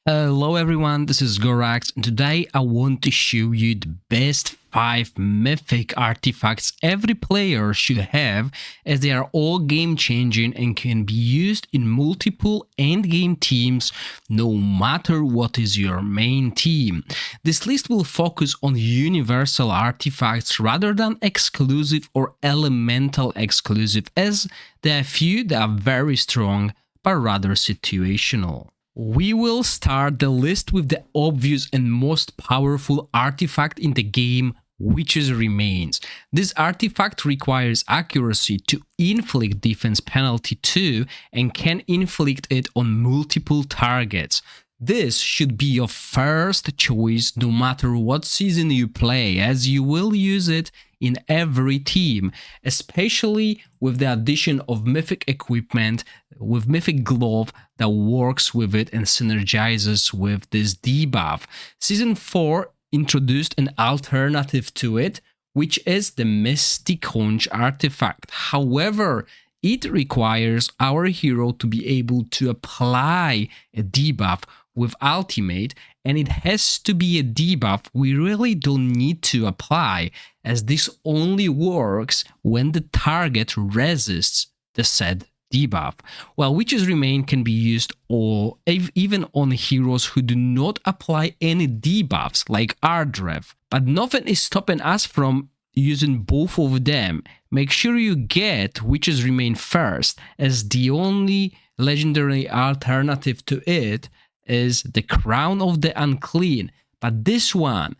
Hello everyone, this is Gorax, and today I want to show you the best 5 mythic artifacts every player should have, as they are all game changing and can be used in multiple endgame teams no matter what is your main team. This list will focus on universal artifacts rather than exclusive or elemental exclusive, as there are few that are very strong but rather situational. We will start the list with the obvious and most powerful artifact in the game, Witch's Remains. This artifact requires accuracy to inflict defense penalty 2 and can inflict it on multiple targets. This should be your first choice no matter what season you play, as you will use it in every team, especially with the addition of mythic equipment with mythic glove that works with it and synergizes with this debuff. Season 4 introduced an alternative to it, which is the Misty Conch artifact. However, it requires our hero to be able to apply a debuff with ultimate, and it has to be a debuff we really don't need to apply, as this only works when the target resists the said debuff. While Witches Remain can be used even on heroes who do not apply any debuffs like Ardrev, but nothing is stopping us from using both of them. Make sure you get Witches Remain first, as the only legendary alternative to it is the Crown of the Unclean, but this one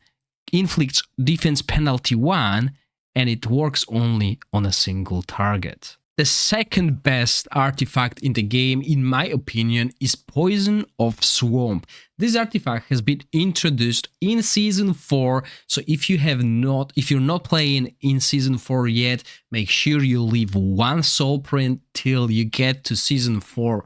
inflicts defense penalty 1 and it works only on a single target. The second best artifact in the game, in my opinion, is Poison of Swamp. This artifact has been introduced in Season 4, so if you're not playing in Season 4 yet, make sure you leave one soul print till you get to Season 4.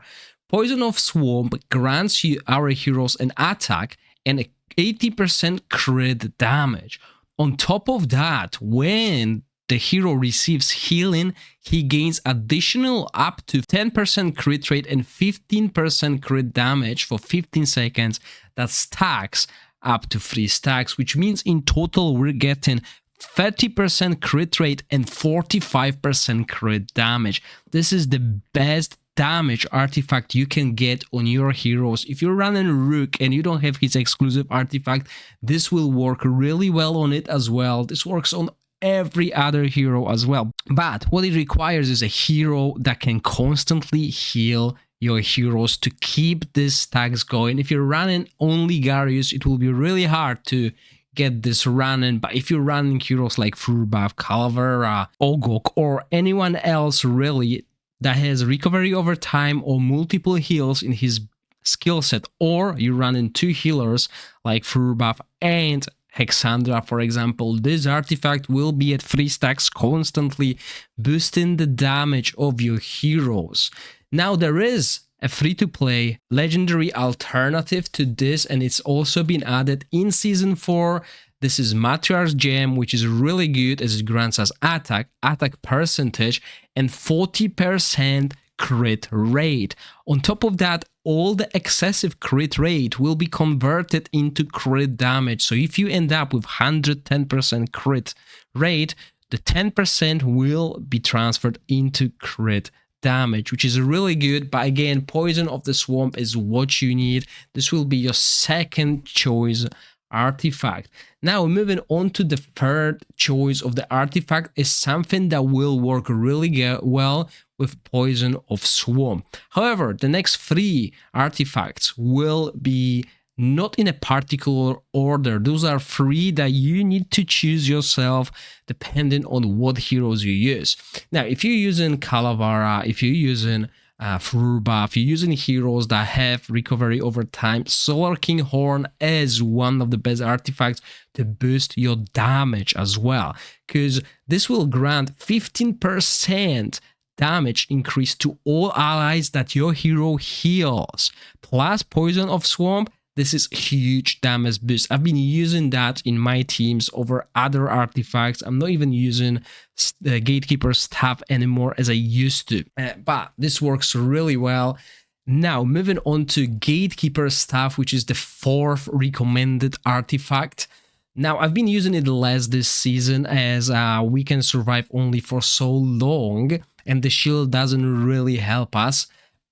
Poison of Swamp grants our heroes an attack and a 80% crit damage. On top of that, when the hero receives healing, he gains additional up to 10% crit rate and 15% crit damage for 15 seconds. That stacks up to 3 stacks, which means in total we're getting 30% crit rate and 45% crit damage. This is the best damage artifact you can get on your heroes. If you're running Rook and you don't have his exclusive artifact, this will work really well on it as well. This works on every other hero as well. But what it requires is a hero that can constantly heal your heroes to keep these stacks going. If you're running only Garius, it will be really hard to get this running, but if you're running heroes like Furbaf, Calavera, Ogok, or anyone else really that has recovery over time or multiple heals in his skill set, or you run in 2 healers like Furbaf and Hexandra, for example, this artifact will be at 3 stacks constantly, boosting the damage of your heroes. Now there is a free-to-play legendary alternative to this, and it's also been added in Season 4. This is Matriarch's Gem, which is really good as it grants us attack percentage, and 40% crit rate. On top of that, all the excessive crit rate will be converted into crit damage. So if you end up with 110% crit rate, the 10% will be transferred into crit damage, which is really good. But again, Poison of the Swamp is what you need. This will be your second choice artifact. Now moving on to the third choice of the artifact is something that will work really well with Poison of Swamp. However, the next 3 artifacts will be not in a particular order. Those are 3 that you need to choose yourself depending on what heroes you use. Now, if you're using Calavera, if you're using Furbaf, if you're using heroes that have recovery over time, Solar King Horn is one of the best artifacts to boost your damage as well, because this will grant 15% damage increase to all allies that your hero heals. Plus Poison of Swamp, this is huge damage boost. I've been using that in my teams over other artifacts. I'm not even using the Gatekeeper staff anymore as I used to. But this works really well. Now, moving on to Gatekeeper Staff, which is the 4th recommended artifact. Now, I've been using it less this season as we can survive only for so long, and the shield doesn't really help us,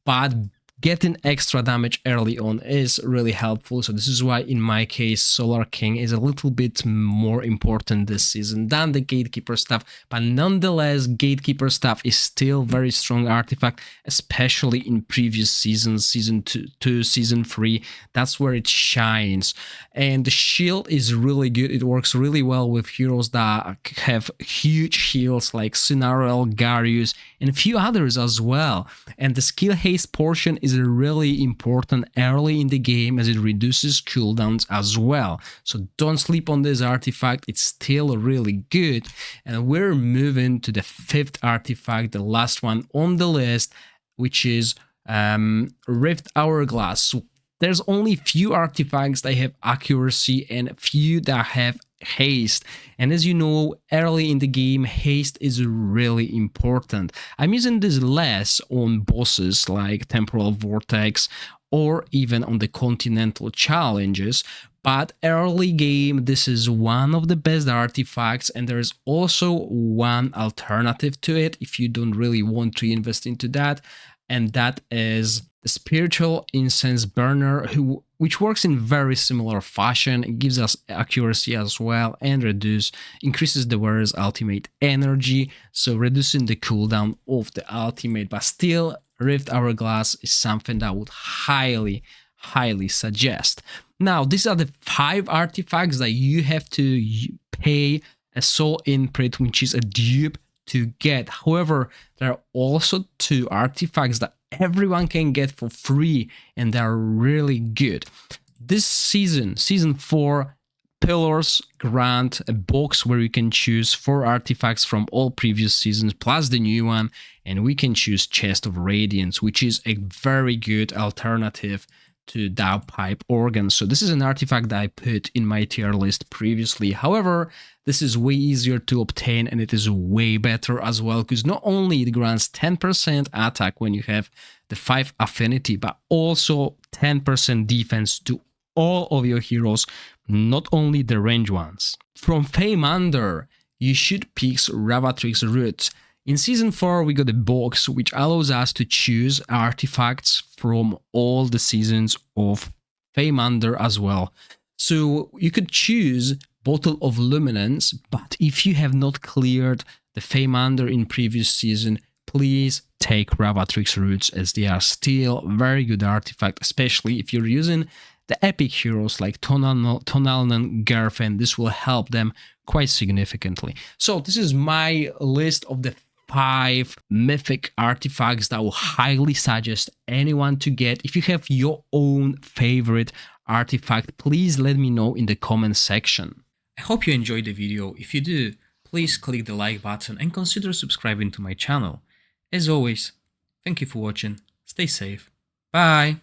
but getting extra damage early on is really helpful. So this is why in my case Solar King is a little bit more important this season than the Gatekeeper Staff, but nonetheless Gatekeeper Staff is still very strong artifact, especially in previous seasons, season 2, season 3. That's where it shines. And the shield is really good. It works really well with heroes that have huge shields like Cinarel, Garius, and a few others as well. And the skill haste portion is really important early in the game as it reduces cooldowns as well. So don't sleep on this artifact, it's still really good. And we're moving to the 5th artifact, the last one on the list, which is Rift Hourglass. So there's only few artifacts that have accuracy and few that have haste, and as you know, early in the game haste is really important. I'm using this less on bosses like Temporal Vortex or even on the continental challenges, but early game this is one of the best artifacts, and there is also one alternative to it if you don't really want to invest into that, and that is the Spiritual Incense Burner, which works in very similar fashion. It gives us accuracy as well and increases the wearer's ultimate energy, so reducing the cooldown of the ultimate. But still, Rift Hourglass is something that I would highly suggest. Now, these are the 5 artifacts that you have to pay a soul imprint, which is a dupe, to get. However, there are also 2 artifacts that everyone can get for free, and they're really good. This season, season 4, Pillars grant a box where you can choose 4 artifacts from all previous seasons plus the new one, and we can choose Chest of Radiance, which is a very good alternative to Downpipe Organ. So this is an artifact that I put in my tier list previously. However, this is way easier to obtain, and it is way better as well, because not only it grants 10% attack when you have the 5 affinity, but also 10% defense to all of your heroes, not only the range ones. From Feymander, you should pick Ravatrix Roots. In Season 4 we got a box which allows us to choose artifacts from all the seasons of Feymander as well. So you could choose Bottle of Luminance, but if you have not cleared the Feymander in previous season, please take Ravatrix Roots, as they are still very good artifact, especially if you're using the epic heroes like Tonalnan, Gerfen. This will help them quite significantly. So this is my list of the 5 mythic artifacts that I will highly suggest anyone to get. If you have your own favorite artifact, please let me know in the comment section. I hope you enjoyed the video. If you do, please click the like button and consider subscribing to my channel. As always, thank you for watching, stay safe, bye!